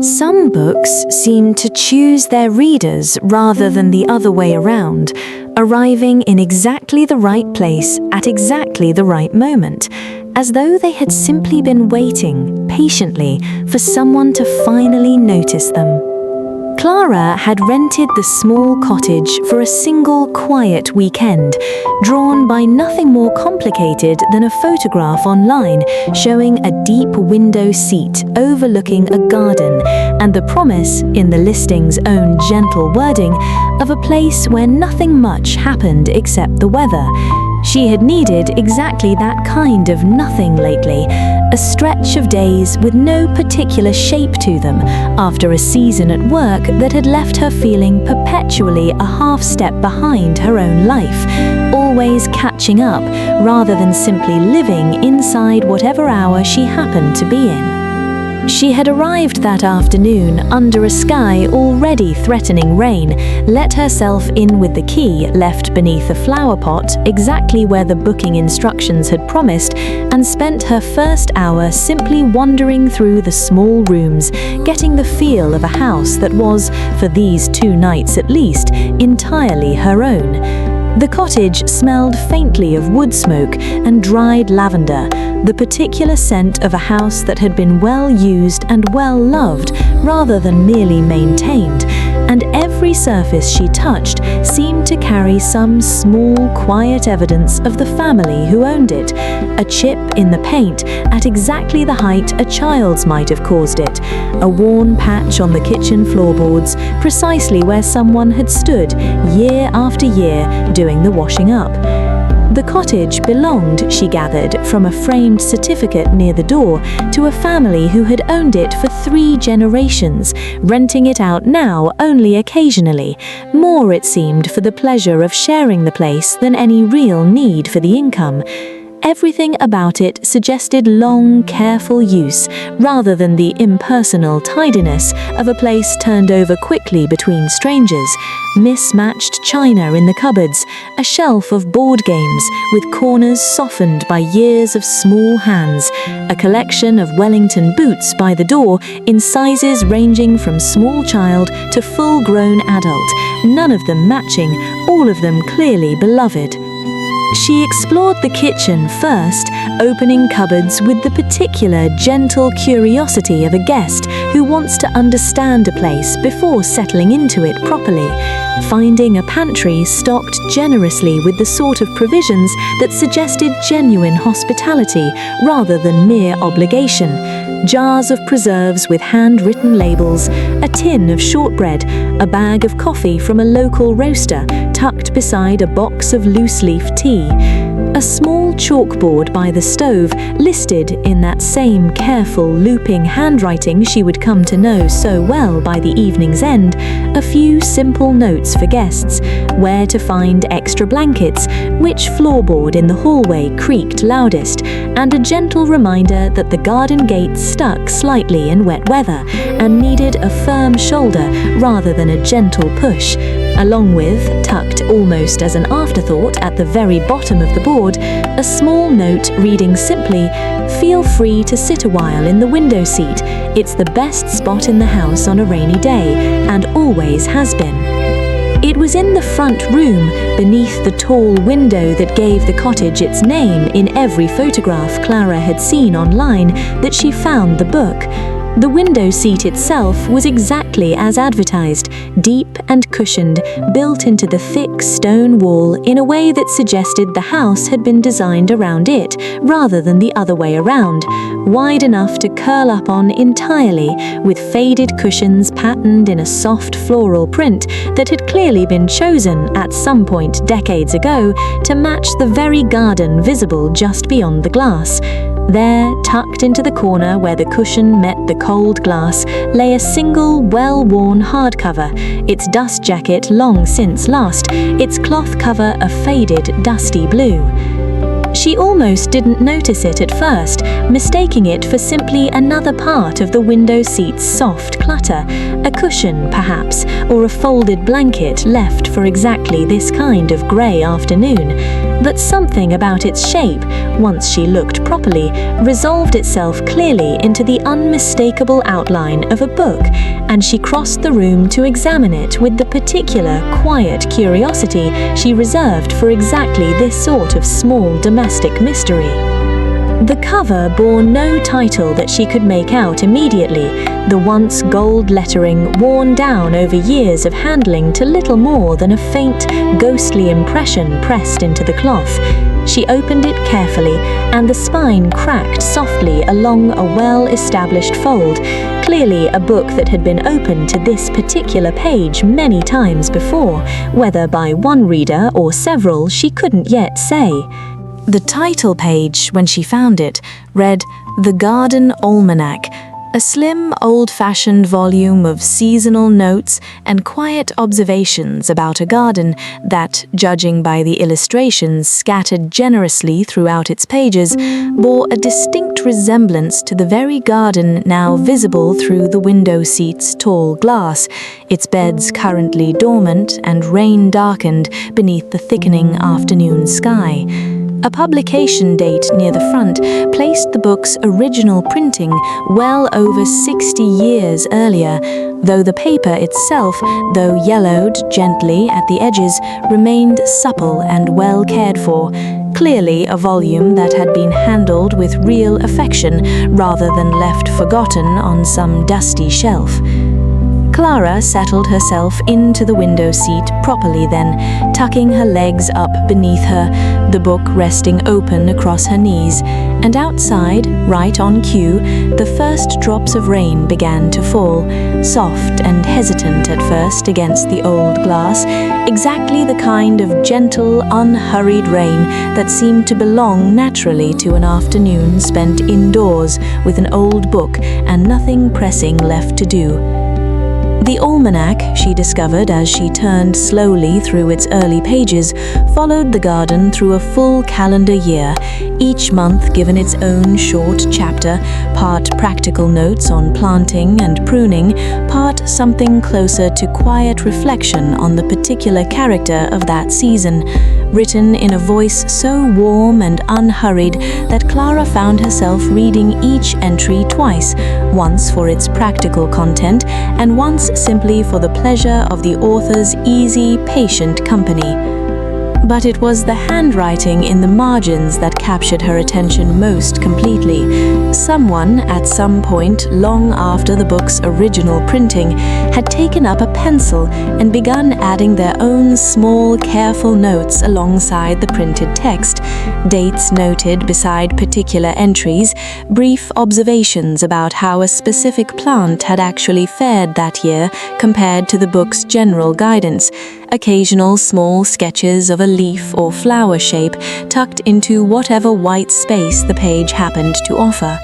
Some books seem to choose their readers rather than the other way around, arriving in exactly the right place at exactly the right moment, as though they had simply been waiting patiently for someone to finally notice them. Clara had rented the small cottage for a single quiet weekend, drawn by nothing more complicated than a photograph online showing a deep window seat overlooking a garden and the promise, in the listing's own gentle wording, of a place where nothing much happened except the weather. She had needed exactly that kind of nothing lately, a stretch of days with no particular shape to them after a season at work that had left her feeling perpetually a half step behind her own life, always catching up rather than simply living inside whatever hour she happened to be in. She had arrived that afternoon under a sky already threatening rain, let herself in with the key left beneath a flower pot exactly where the booking instructions had promised, and spent her first hour simply wandering through the small rooms, getting the feel of a house that was, for these 2 nights at least, entirely her own. The cottage smelled faintly of wood smoke and dried lavender, the particular scent of a house that had been well used and well loved rather than merely maintained, and every surface she touched seemed to carry some small, quiet evidence of the family who owned it, a chip in the paint at exactly the height a child's might have caused it, a worn patch on the kitchen floorboards precisely where someone had stood year after year doing the washing up. The cottage belonged, she gathered from a framed certificate near the door, to a family who had owned it for 3 generations, renting it out now only occasionally, more it seemed for the pleasure of sharing the place than any real need for the income. Everything about it suggested long, careful use, rather than the impersonal tidiness of a place turned over quickly between strangers. Mismatched china in the cupboards, a shelf of board games with corners softened by years of small hands, a collection of Wellington boots by the door in sizes ranging from small child to full-grown adult, none of them matching, all of them clearly beloved. She explored the kitchen first, opening cupboards with the particular gentle curiosity of a guest who wants to understand a place before settling into it properly, finding a pantry stocked generously with the sort of provisions that suggested genuine hospitality rather than mere obligation. Jars of preserves with handwritten labels, a tin of shortbread, a bag of coffee from a local roaster tucked beside a box of loose-leaf tea, a small chalkboard by the stove listed in that same careful looping handwriting she would come to know so well by the evening's end, a few simple notes for guests, where to find extra blankets, which floorboard in the hallway creaked loudest, and a gentle reminder that the garden gate stuck slightly in wet weather and needed a firm shoulder rather than a gentle push, along with, tucked almost as an afterthought at the very bottom of the board, a small note reading simply, "Feel free to sit a while in the window seat. It's the best spot in the house on a rainy day, and always has been." It was in the front room, beneath the tall window that gave the cottage its name in every photograph Clara had seen online, that she found the book. The window seat itself was exactly as advertised, deep and cushioned, built into the thick stone wall in a way that suggested the house had been designed around it, rather than the other way around, wide enough to curl up on entirely, with faded cushions patterned in a soft floral print that had clearly been chosen at some point decades ago to match the very garden visible just beyond the glass. There, tucked into the corner where the cushion met the cold glass, lay a single, well-worn hardcover, its dust jacket long since lost, its cloth cover a faded, dusty blue. She almost didn't notice it at first, mistaking it for simply another part of the window seat's soft clutter, a cushion, perhaps, or a folded blanket left for exactly this kind of grey afternoon. but something about its shape, once she looked properly, resolved itself clearly into the unmistakable outline of a book, and she crossed the room to examine it with the particular, quiet curiosity she reserved for exactly this sort of small domestic mystery. The cover bore no title that she could make out immediately, the once gold lettering worn down over years of handling to little more than a faint, ghostly impression pressed into the cloth. She opened it carefully, and the spine cracked softly along a well-established fold, clearly a book that had been opened to this particular page many times before, whether by one reader or several she couldn't yet say. The title page, when she found it, read The Garden Almanac, a slim, old-fashioned volume of seasonal notes and quiet observations about a garden that, judging by the illustrations scattered generously throughout its pages, bore a distinct resemblance to the very garden now visible through the window seat's tall glass, its beds currently dormant and rain-darkened beneath the thickening afternoon sky. A publication date near the front placed the book's original printing well over 60 years earlier, though the paper itself, though yellowed gently at the edges, remained supple and well cared for, clearly a volume that had been handled with real affection rather than left forgotten on some dusty shelf. Clara settled herself into the window seat properly then, tucking her legs up beneath her, the book resting open across her knees, and outside, right on cue, the first drops of rain began to fall, soft and hesitant at first against the old glass, exactly the kind of gentle, unhurried rain that seemed to belong naturally to an afternoon spent indoors with an old book and nothing pressing left to do. The almanac, she discovered as she turned slowly through its early pages, followed the garden through a full calendar year, each month given its own short chapter, part practical notes on planting and pruning, part something closer to quiet reflection on the particular character of that season, written in a voice so warm and unhurried that Clara found herself reading each entry twice, once for its practical content and once simply for the pleasure of the author's easy, patient company. But it was the handwriting in the margins that captured her attention most completely. Someone, at some point long after the book's original printing, had taken up a pencil and begun adding their own small, careful notes alongside the printed text, dates noted beside particular entries, brief observations about how a specific plant had actually fared that year compared to the book's general guidance, occasional small sketches of a leaf or flower shape tucked into whatever white space the page happened to offer.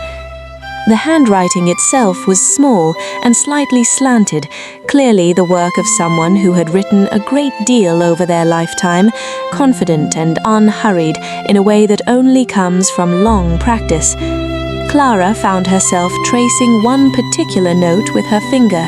The handwriting itself was small and slightly slanted, clearly the work of someone who had written a great deal over their lifetime, confident and unhurried in a way that only comes from long practice. Clara found herself tracing one particular note with her finger,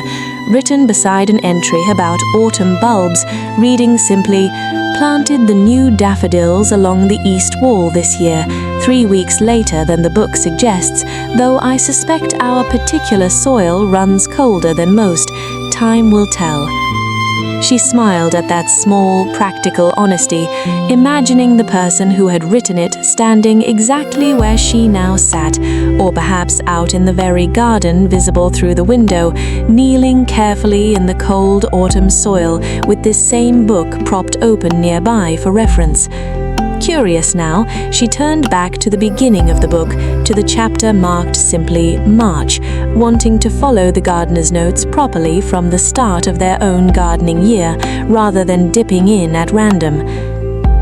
written beside an entry about autumn bulbs, reading simply, "Planted the new daffodils along the east wall this year, 3 weeks later than the book suggests, though I suspect our particular soil runs colder than most. Time will tell." She smiled at that small, practical honesty, imagining the person who had written it standing exactly where she now sat, or perhaps out in the very garden visible through the window, kneeling carefully in the cold autumn soil with this same book propped open nearby for reference. Curious now, she turned back to the beginning of the book, to the chapter marked simply March, wanting to follow the gardener's notes properly from the start of their own gardening year, rather than dipping in at random.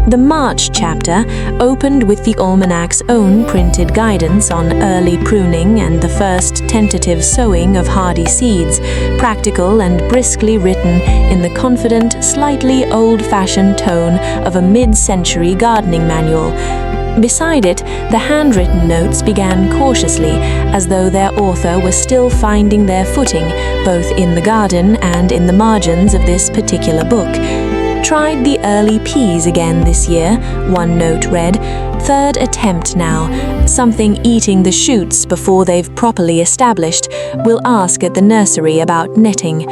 The March chapter opened with the almanac's own printed guidance on early pruning and the first tentative sowing of hardy seeds, practical and briskly written in the confident, slightly old-fashioned tone of a mid-century gardening manual. Beside it, the handwritten notes began cautiously, as though their author were still finding their footing, both in the garden and in the margins of this particular book. tried the early peas again this year," one note read. "Third attempt now. Something eating the shoots before they've properly established. We'll ask at the nursery about netting."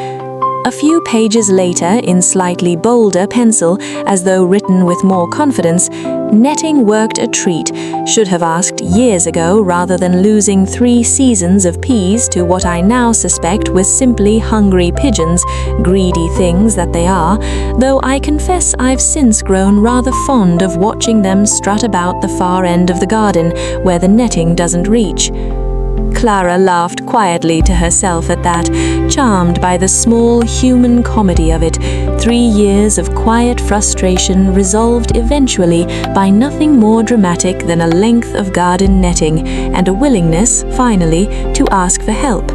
A few pages later, in slightly bolder pencil, as though written with more confidence, "Netting worked a treat. Should have asked years ago rather than losing 3 seasons of peas to what I now suspect was simply hungry pigeons, greedy things that they are, though I confess I've since grown rather fond of watching them strut about the far end of the garden where the netting doesn't reach." Clara laughed quietly to herself at that, charmed by the small human comedy of it. 3 years of quiet frustration resolved eventually by nothing more dramatic than a length of garden netting and a willingness, finally, to ask for help.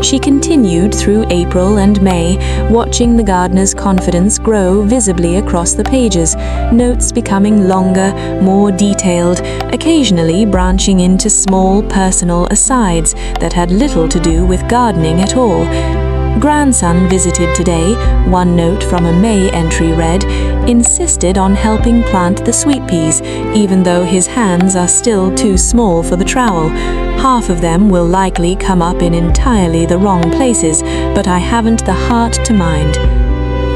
She continued through April and May, watching the gardener's confidence grow visibly across the pages, notes becoming longer, more detailed, occasionally branching into small personal asides that had little to do with gardening at all. "Grandson visited today," one note from a May entry read, "insisted on helping plant the sweet peas, even though his hands are still too small for the trowel. Half of them will likely come up in entirely the wrong places, but I haven't the heart to mind."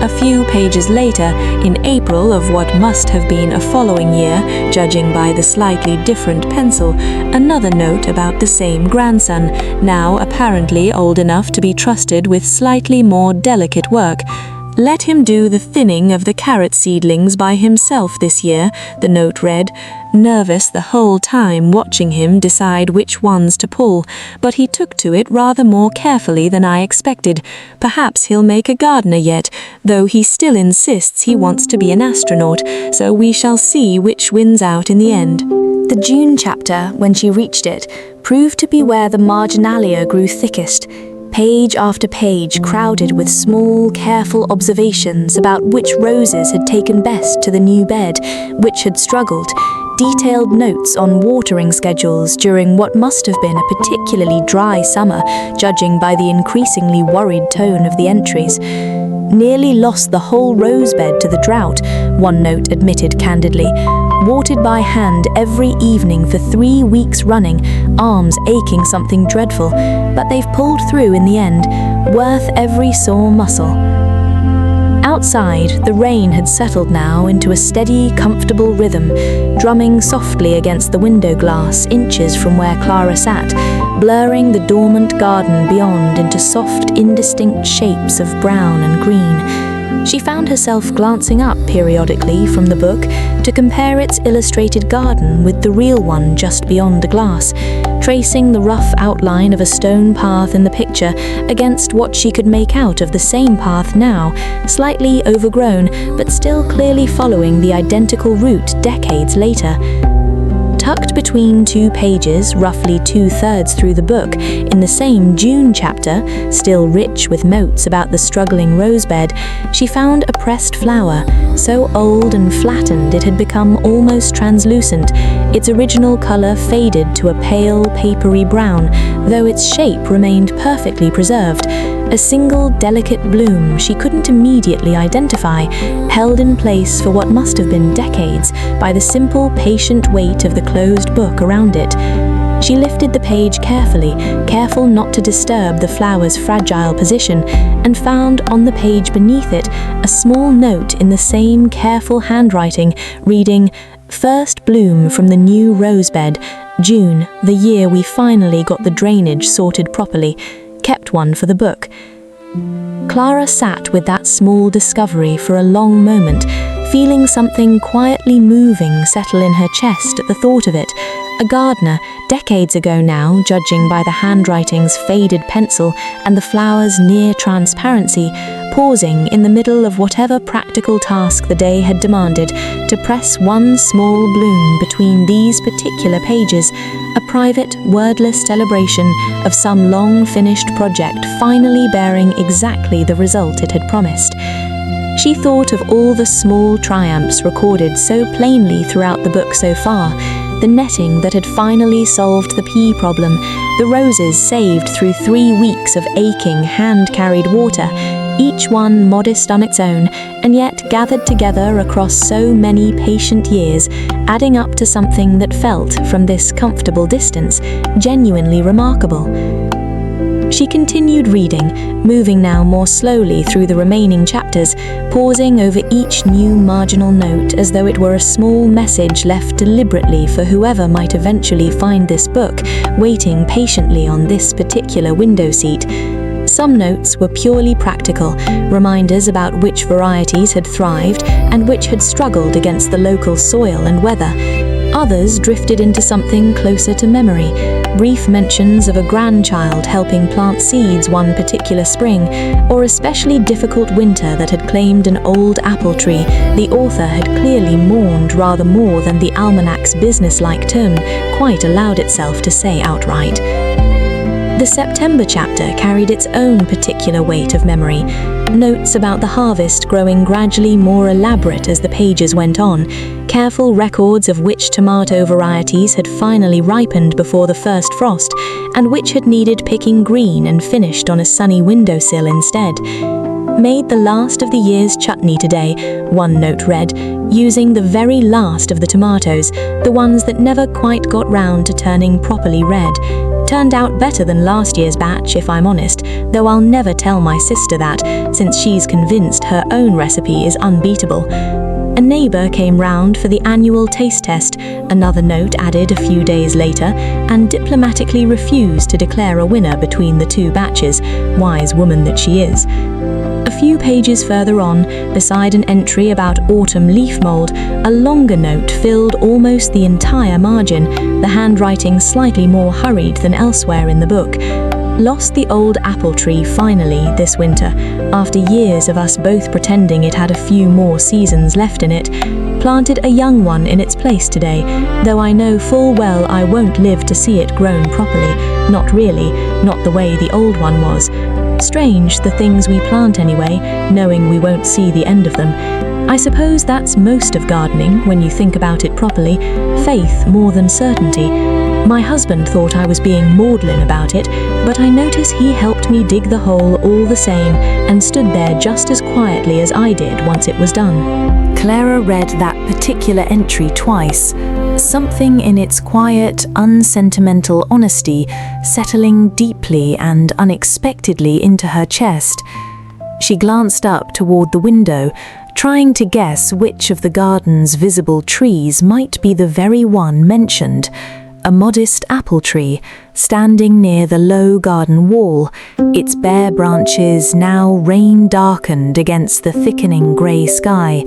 A few pages later, in April of what must have been a following year, judging by the slightly different pencil, another note about the same grandson, now apparently old enough to be trusted with slightly more delicate work. "Let him do the thinning of the carrot seedlings by himself this year," the note read, nervous the whole time watching him decide which ones to pull, but he took to it rather more carefully than I expected. Perhaps he'll make a gardener yet, though he still insists he wants to be an astronaut, so we shall see which wins out in the end. The June chapter, when she reached it, proved to be where the marginalia grew thickest. Page after page crowded with small, careful observations about which roses had taken best to the new bed, which had struggled, detailed notes on watering schedules during what must have been a particularly dry summer, judging by the increasingly worried tone of the entries. "Nearly lost the whole rose bed to the drought," one note admitted candidly. "Watered by hand every evening for 3 weeks running, arms aching something dreadful, but they've pulled through in the end, worth every sore muscle." Outside, the rain had settled now into a steady, comfortable rhythm, drumming softly against the window glass inches from where Clara sat, blurring the dormant garden beyond into soft, indistinct shapes of brown and green. She found herself glancing up periodically from the book to compare its illustrated garden with the real one just beyond the glass, tracing the rough outline of a stone path in the picture against what she could make out of the same path now, slightly overgrown but still clearly following the identical route decades later. Tucked between 2 pages, roughly 2/3 through the book, in the same June chapter, still rich with notes about the struggling rosebed, she found a pressed flower, so old and flattened it had become almost translucent, its original color faded to a pale, papery brown, though its shape remained perfectly preserved. A single delicate bloom she couldn't immediately identify, held in place for what must have been decades by the simple, patient weight of the closed book around it. She lifted the page carefully, careful not to disturb the flower's fragile position, and found on the page beneath it a small note in the same careful handwriting, reading, "First bloom from the new rosebed, June, the year we finally got the drainage sorted properly. Kept one for the book." Clara sat with that small discovery for a long moment, feeling something quietly moving settle in her chest at the thought of it. A gardener, decades ago now, judging by the handwriting's faded pencil and the flower's near transparency, pausing in the middle of whatever practical task the day had demanded to press one small bloom between these particular pages, a private, wordless celebration of some long-finished project finally bearing exactly the result it had promised. She thought of all the small triumphs recorded so plainly throughout the book so far, the netting that had finally solved the pea problem, the roses saved through 3 weeks of aching hand-carried water, each one modest on its own, and yet gathered together across so many patient years, adding up to something that felt, from this comfortable distance, genuinely remarkable. She continued reading, moving now more slowly through the remaining chapters, pausing over each new marginal note as though it were a small message left deliberately for whoever might eventually find this book, waiting patiently on this particular window seat. Some notes were purely practical, reminders about which varieties had thrived and which had struggled against the local soil and weather. Others drifted into something closer to memory, brief mentions of a grandchild helping plant seeds one particular spring, or a specially difficult winter that had claimed an old apple tree the author had clearly mourned rather more than the almanac's businesslike tone quite allowed itself to say outright. The September chapter carried its own particular weight of memory, notes about the harvest growing gradually more elaborate as the pages went on, careful records of which tomato varieties had finally ripened before the first frost, and which had needed picking green and finished on a sunny windowsill instead. Made the last of the year's chutney today, one note read, using the very last of the tomatoes, the ones that never quite got round to turning properly red. Turned out better than last year's batch, if I'm honest, though I'll never tell my sister that, since she's convinced her own recipe is unbeatable. A neighbour came round for the annual taste test, another note added a few days later, and diplomatically refused to declare a winner between the two batches, wise woman that she is. A few pages further on, beside an entry about autumn leaf mould, a longer note filled almost the entire margin, the handwriting slightly more hurried than elsewhere in the book. Lost the old apple tree finally this winter, after years of us both pretending it had a few more seasons left in it. Planted a young one in its place today, though I know full well I won't live to see it grown properly, not really, not the way the old one was. Strange, the things we plant anyway, knowing we won't see the end of them. I suppose that's most of gardening, when you think about it properly, faith more than certainty. My husband thought I was being maudlin about it, but I notice he helped me dig the hole all the same, and stood there just as quietly as I did once it was done. Clara read that particular entry twice, something in its quiet, unsentimental honesty settling deeply and unexpectedly into her chest. She glanced up toward the window, trying to guess which of the garden's visible trees might be the very one mentioned. A modest apple tree, standing near the low garden wall, its bare branches now rain-darkened against the thickening grey sky.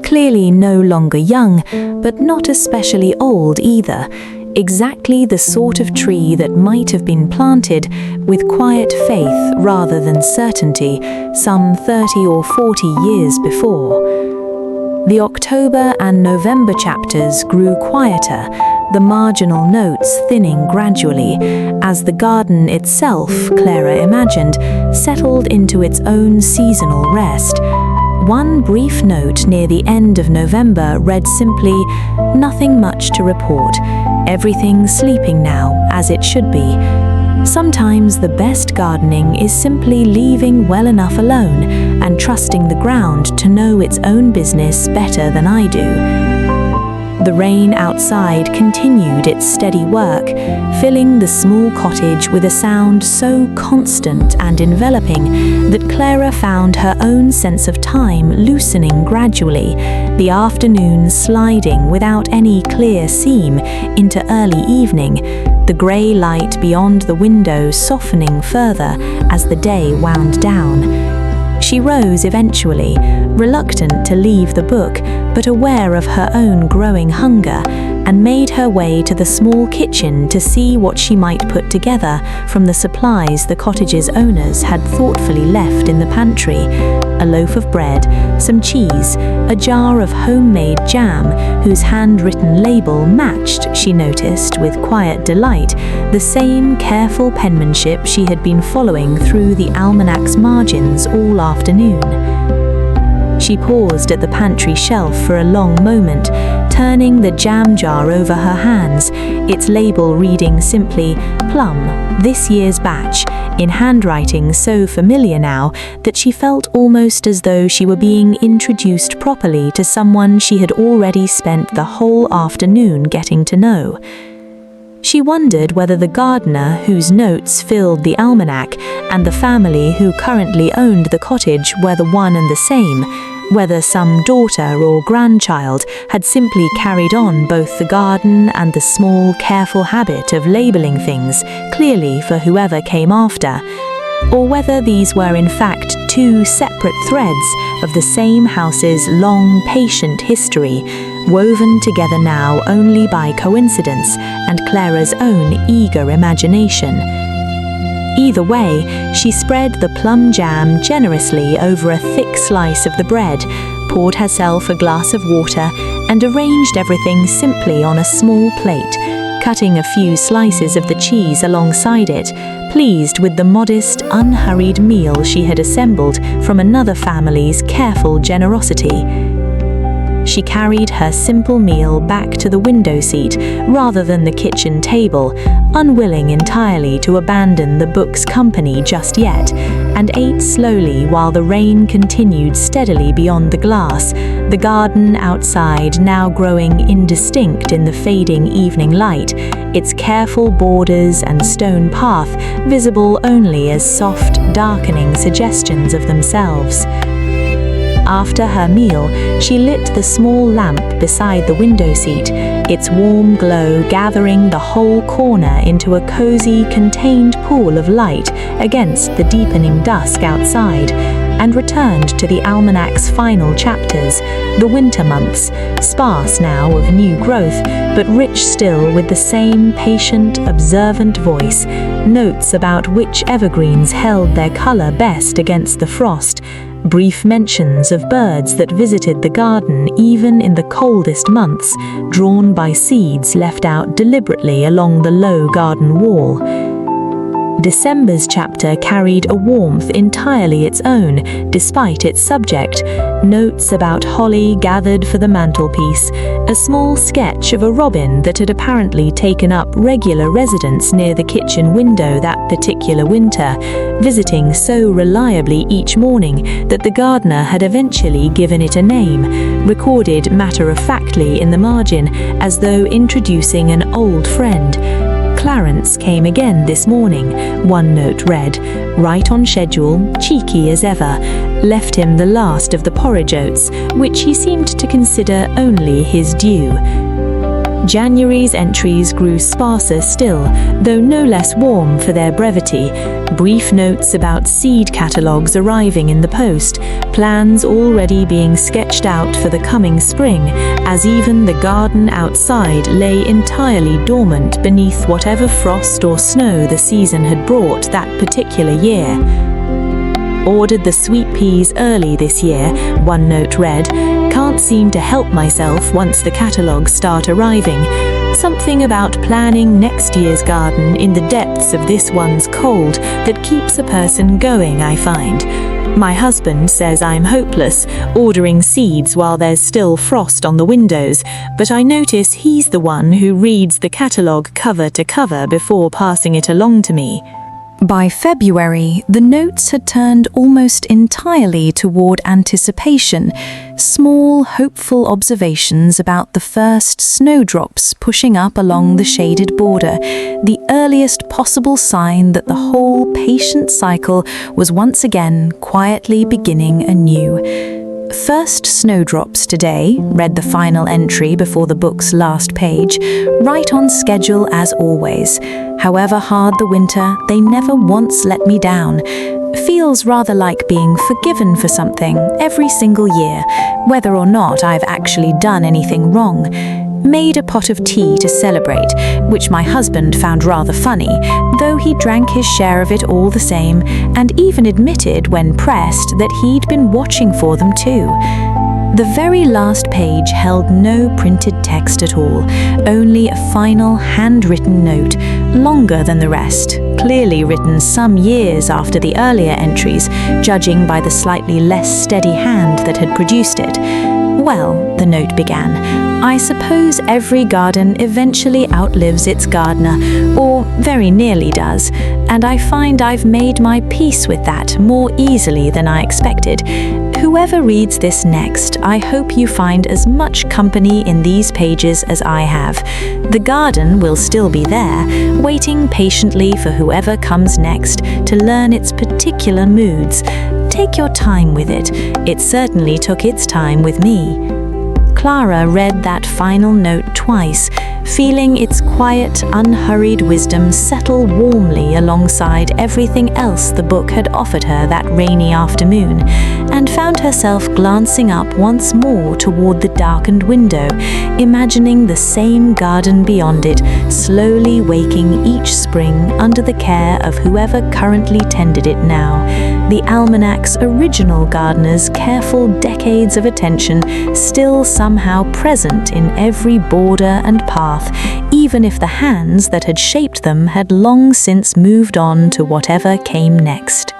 Clearly no longer young, but not especially old either. Exactly the sort of tree that might have been planted with quiet faith rather than certainty some 30 or 40 years before. The October and November chapters grew quieter, the marginal notes thinning gradually, as the garden itself, Clara imagined, settled into its own seasonal rest. One brief note near the end of November read simply, "Nothing much to report. Everything's sleeping now, as it should be." Sometimes the best gardening is simply leaving well enough alone and trusting the ground to know its own business better than I do. The rain outside continued its steady work, filling the small cottage with a sound so constant and enveloping that Clara found her own sense of time loosening gradually, the afternoon sliding without any clear seam into early evening, the grey light beyond the window softening further as the day wound down. She rose eventually, reluctant to leave the book, but aware of her own growing hunger, and made her way to the small kitchen to see what she might put together from the supplies the cottage's owners had thoughtfully left in the pantry. A loaf of bread, some cheese, a jar of homemade jam, whose handwritten label matched, she noticed with quiet delight, the same careful penmanship she had been following through the almanac's margins all afternoon. She paused at the pantry shelf for a long moment, turning the jam jar over her hands, its label reading simply, "Plum, this year's batch," in handwriting so familiar now that she felt almost as though she were being introduced properly to someone she had already spent the whole afternoon getting to know. She wondered whether the gardener whose notes filled the almanac and the family who currently owned the cottage were the one and the same, whether some daughter or grandchild had simply carried on both the garden and the small, careful habit of labeling things clearly for whoever came after, or whether these were in fact two separate threads of the same house's long, patient history, woven together now only by coincidence and Clara's own eager imagination. Either way, she spread the plum jam generously over a thick slice of the bread, poured herself a glass of water, and arranged everything simply on a small plate, cutting a few slices of the cheese alongside it, pleased with the modest, unhurried meal she had assembled from another family's careful generosity. She carried her simple meal back to the window seat rather than the kitchen table, unwilling entirely to abandon the book's company just yet, and ate slowly while the rain continued steadily beyond the glass, the garden outside now growing indistinct in the fading evening light, its careful borders and stone path visible only as soft, darkening suggestions of themselves. After her meal, she lit the small lamp beside the window seat, its warm glow gathering the whole corner into a cozy, contained pool of light against the deepening dusk outside, and returned to the almanac's final chapters, the winter months, sparse now of new growth, but rich still with the same patient, observant voice, notes about which evergreens held their color best against the frost, brief mentions of birds that visited the garden even in the coldest months, drawn by seeds left out deliberately along the low garden wall. December's chapter carried a warmth entirely its own, despite its subject, notes about holly gathered for the mantelpiece, a small sketch of a robin that had apparently taken up regular residence near the kitchen window that particular winter, visiting so reliably each morning that the gardener had eventually given it a name, recorded matter-of-factly in the margin as though introducing an old friend. Clarence came again this morning, one note read, right on schedule, cheeky as ever, left him the last of the porridge oats, which he seemed to consider only his due. January's entries grew sparser still, though no less warm for their brevity. Brief notes about seed catalogues arriving in the post, plans already being sketched out for the coming spring, as even the garden outside lay entirely dormant beneath whatever frost or snow the season had brought that particular year. Ordered the sweet peas early this year, one note read, can't seem to help myself once the catalogues start arriving. Something about planning next year's garden in the depths of this one's cold that keeps a person going, I find. My husband says I'm hopeless, ordering seeds while there's still frost on the windows, but I notice he's the one who reads the catalogue cover to cover before passing it along to me. By February, the notes had turned almost entirely toward anticipation, small, hopeful observations about the first snowdrops pushing up along the shaded border, the earliest possible sign that the whole patient cycle was once again quietly beginning anew. First snowdrops today, read the final entry before the book's last page, right on schedule as always. However hard the winter, they never once let me down. Feels rather like being forgiven for something every single year, whether or not I've actually done anything wrong. Made a pot of tea to celebrate, which my husband found rather funny, though he drank his share of it all the same, and even admitted when pressed that he'd been watching for them too. The very last page held no printed text at all, only a final handwritten note, longer than the rest, clearly written some years after the earlier entries, judging by the slightly less steady hand that had produced it. "Well," the note began, "I suppose every garden eventually outlives its gardener, or very nearly does, and I find I've made my peace with that more easily than I expected. Whoever reads this next, I hope you find as much company in these pages as I have. The garden will still be there, waiting patiently for whoever comes next to learn its particular moods. Take your time with it. It certainly took its time with me." Clara read that final note twice, feeling its quiet, unhurried wisdom settle warmly alongside everything else the book had offered her that rainy afternoon, and found herself glancing up once more toward the darkened window, imagining the same garden beyond it, slowly waking each spring under the care of whoever currently tended it now. The almanac's original gardener's careful decades of attention still somehow present in every border and path, even if the hands that had shaped them had long since moved on to whatever came next.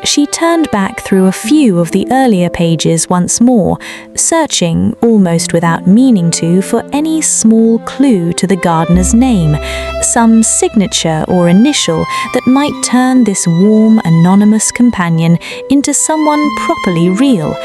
She turned back through a few of the earlier pages once more, searching, almost without meaning to, for any small clue to the gardener's name, some signature or initial that might turn this warm, anonymous companion into someone properly real.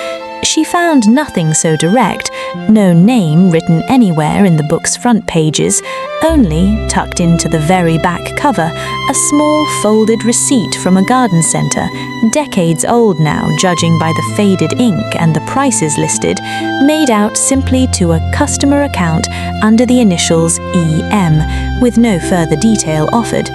She found nothing so direct, no name written anywhere in the book's front pages, only, tucked into the very back cover, a small folded receipt from a garden centre, decades old now judging by the faded ink and the prices listed, made out simply to a customer account under the initials EM, with no further detail offered.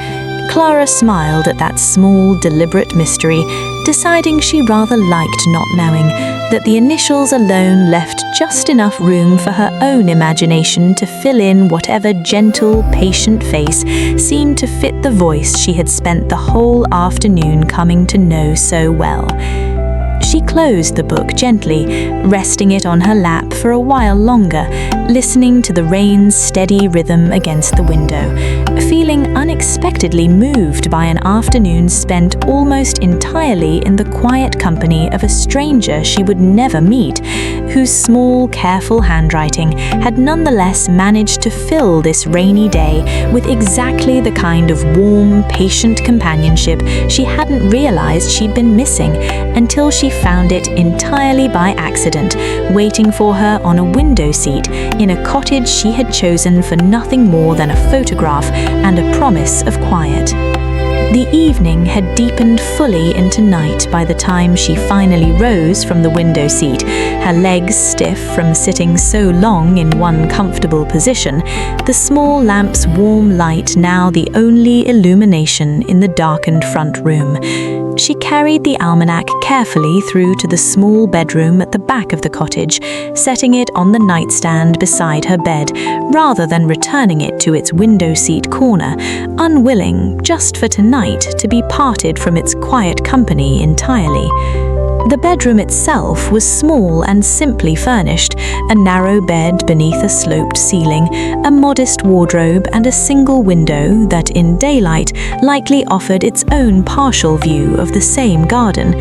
Clara smiled at that small, deliberate mystery, deciding she rather liked not knowing, that the initials alone left just enough room for her own imagination to fill in whatever gentle, patient face seemed to fit the voice she had spent the whole afternoon coming to know so well. She closed the book gently, resting it on her lap for a while longer, listening to the rain's steady rhythm against the window, feeling unexpectedly moved by an afternoon spent almost entirely in the quiet company of a stranger she would never meet, whose small, careful handwriting had nonetheless managed to fill this rainy day with exactly the kind of warm, patient companionship she hadn't realized she'd been missing until she found it entirely by accident, waiting for her on a window seat in a cottage she had chosen for nothing more than a photograph and a promise of quiet. The evening had deepened fully into night by the time she finally rose from the window seat, her legs stiff from sitting so long in one comfortable position, the small lamp's warm light now the only illumination in the darkened front room. She carried the almanac carefully through to the small bedroom at the back of the cottage, setting it on the nightstand beside her bed, rather than returning it to its window seat corner, unwilling, just for tonight, to be parted from its quiet company entirely. The bedroom itself was small and simply furnished, a narrow bed beneath a sloped ceiling, a modest wardrobe and a single window that in daylight likely offered its own partial view of the same garden.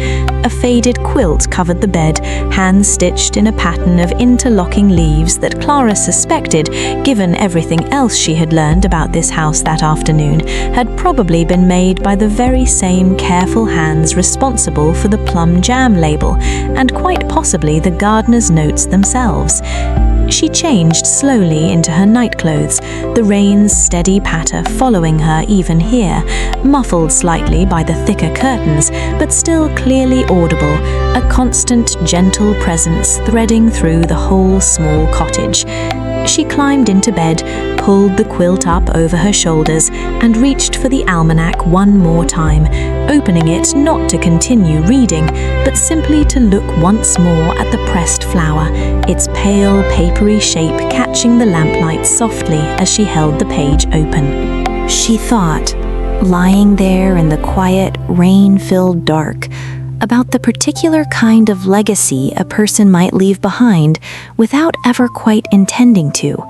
A faded quilt covered the bed, hand-stitched in a pattern of interlocking leaves that Clara suspected, given everything else she had learned about this house that afternoon, had probably been made by the very same careful hands responsible for the plum jam label, and quite possibly the gardener's notes themselves. She changed slowly into her nightclothes, the rain's steady patter following her even here, muffled slightly by the thicker curtains, but still clearly audible, a constant, gentle presence threading through the whole small cottage. She climbed into bed, pulled the quilt up over her shoulders, and reached for the almanac one more time, opening it not to continue reading, but simply to look once more at the pressed flower, its pale, papery shape catching the lamplight softly as she held the page open. She thought, lying there in the quiet, rain-filled dark, about the particular kind of legacy a person might leave behind without ever quite intending to.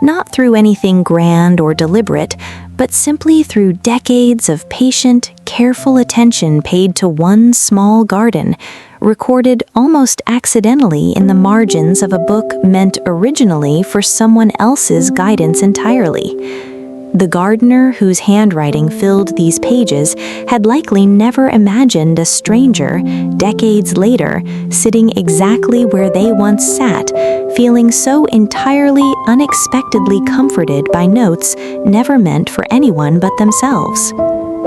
Not through anything grand or deliberate, but simply through decades of patient, careful attention paid to one small garden, recorded almost accidentally in the margins of a book meant originally for someone else's guidance entirely. The gardener whose handwriting filled these pages had likely never imagined a stranger, decades later, sitting exactly where they once sat, feeling so entirely unexpectedly comforted by notes never meant for anyone but themselves.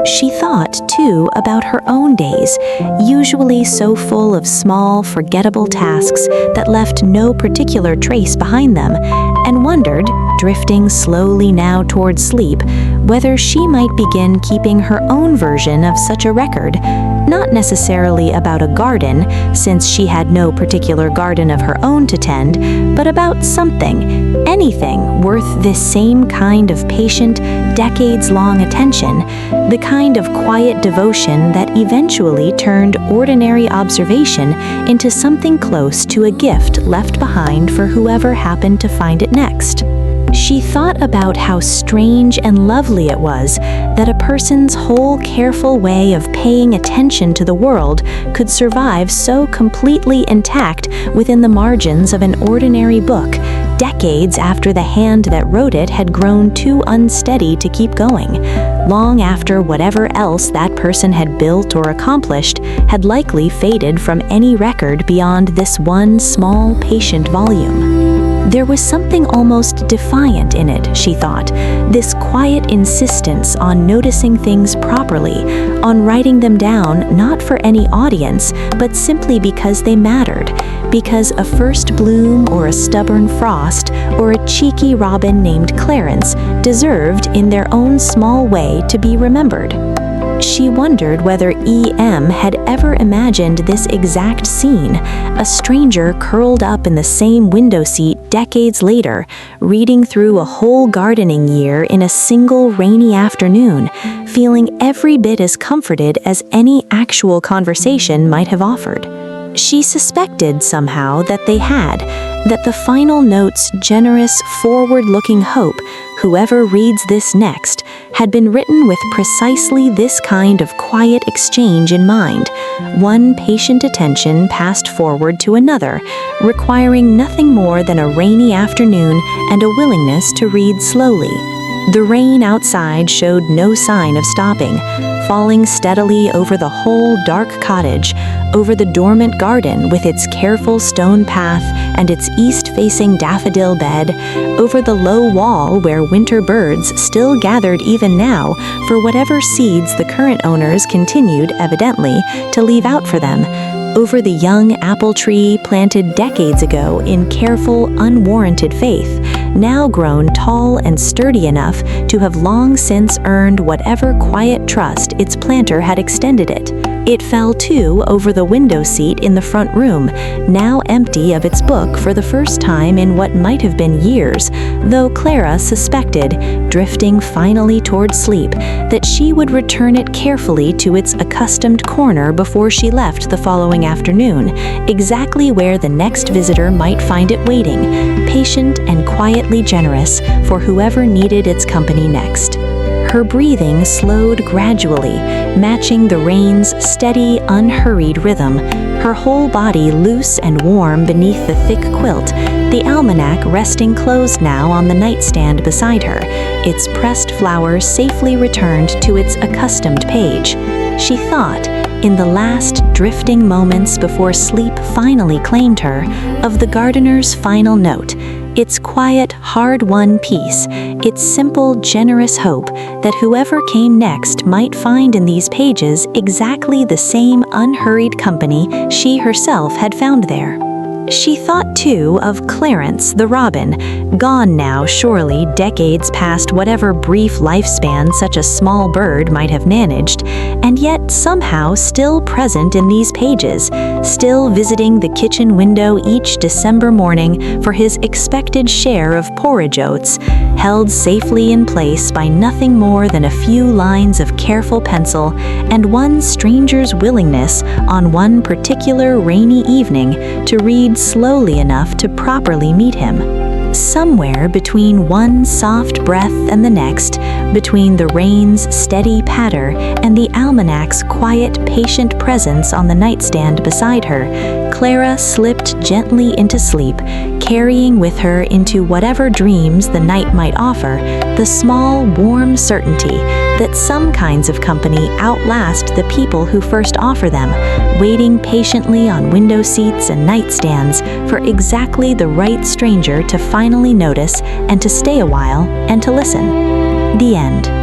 She thought, too, about her own days, usually so full of small, forgettable tasks that left no particular trace behind them, and wondered, drifting slowly now toward sleep, whether she might begin keeping her own version of such a record, not necessarily about a garden, since she had no particular garden of her own to tend, but about something, anything worth this same kind of patient, decades-long attention, the kind of quiet devotion that eventually turned ordinary observation into something close to a gift left behind for whoever happened to find it next. She thought about how strange and lovely it was that a person's whole careful way of paying attention to the world could survive so completely intact within the margins of an ordinary book, decades after the hand that wrote it had grown too unsteady to keep going, long after whatever else that person had built or accomplished had likely faded from any record beyond this one small, patient volume. There was something almost defiant in it, she thought, this quiet insistence on noticing things properly, on writing them down not for any audience, but simply because they mattered, because a first bloom or a stubborn frost or a cheeky robin named Clarence deserved in their own small way to be remembered. She wondered whether E.M. had ever imagined this exact scene, a stranger curled up in the same window seat decades later, reading through a whole gardening year in a single rainy afternoon, feeling every bit as comforted as any actual conversation might have offered. She suspected somehow that they had, that the final note's generous, forward-looking hope, whoever reads this next, had been written with precisely this kind of quiet exchange in mind, one patient attention passed forward to another, requiring nothing more than a rainy afternoon and a willingness to read slowly. The rain outside showed no sign of stopping, falling steadily over the whole dark cottage, over the dormant garden with its careful stone path and its east-facing daffodil bed, over the low wall where winter birds still gathered even now for whatever seeds the current owners continued, evidently, to leave out for them, over the young apple tree planted decades ago in careful, unwarranted faith, now grown tall and sturdy enough to have long since earned whatever quiet trust its planter had extended it. It fell, too, over the window seat in the front room, now empty of its book for the first time in what might have been years, though Clara suspected, drifting finally toward sleep, that she would return it carefully to its accustomed corner before she left the following afternoon, exactly where the next visitor might find it waiting, patient and quietly generous for whoever needed its company next. Her breathing slowed gradually, matching the rain's steady, unhurried rhythm, her whole body loose and warm beneath the thick quilt, the almanac resting closed now on the nightstand beside her, its pressed flowers safely returned to its accustomed page. She thought, in the last drifting moments before sleep finally claimed her, of the gardener's final note, its quiet, hard-won peace, its simple, generous hope that whoever came next might find in these pages exactly the same unhurried company she herself had found there. She thought, too, of Clarence the robin, gone now, surely, decades past whatever brief lifespan such a small bird might have managed, and yet somehow still present in these pages, still visiting the kitchen window each December morning for his expected share of porridge oats, held safely in place by nothing more than a few lines of careful pencil and one stranger's willingness on one particular rainy evening to read slowly enough to properly meet him. Somewhere between one soft breath and the next, between the rain's steady patter and the almanac's quiet, patient presence on the nightstand beside her, Clara slipped gently into sleep, carrying with her into whatever dreams the night might offer the small, warm certainty that some kinds of company outlast the people who first offer them, waiting patiently on window seats and nightstands for exactly the right stranger to finally notice and to stay a while and to listen. The end.